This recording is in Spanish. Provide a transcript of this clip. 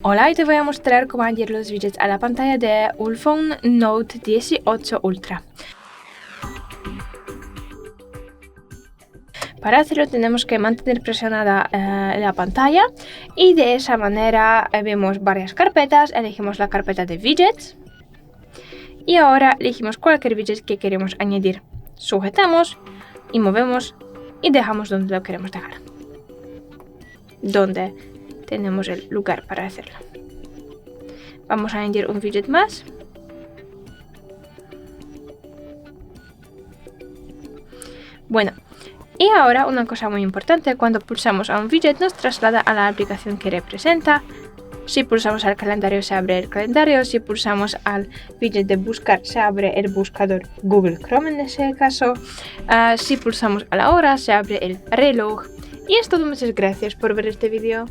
Hola, y te voy a mostrar cómo añadir los widgets a la pantalla de ULEFONE Note 18 Ultra. Para hacerlo tenemos que mantener presionada la pantalla y de esa manera vemos varias carpetas, elegimos la carpeta de widgets y ahora elegimos cualquier widget que queremos añadir. Sujetamos y movemos y dejamos donde lo queremos dejar, donde tenemos el lugar para hacerlo. Vamos a añadir un widget más. Bueno, y ahora una cosa muy importante, cuando pulsamos a un widget nos traslada a la aplicación que representa. Si pulsamos al calendario se abre el calendario, si pulsamos al widget de buscar se abre el buscador Google Chrome en ese caso. Si pulsamos a la hora se abre el reloj. Y es todo, muchas gracias por ver este vídeo.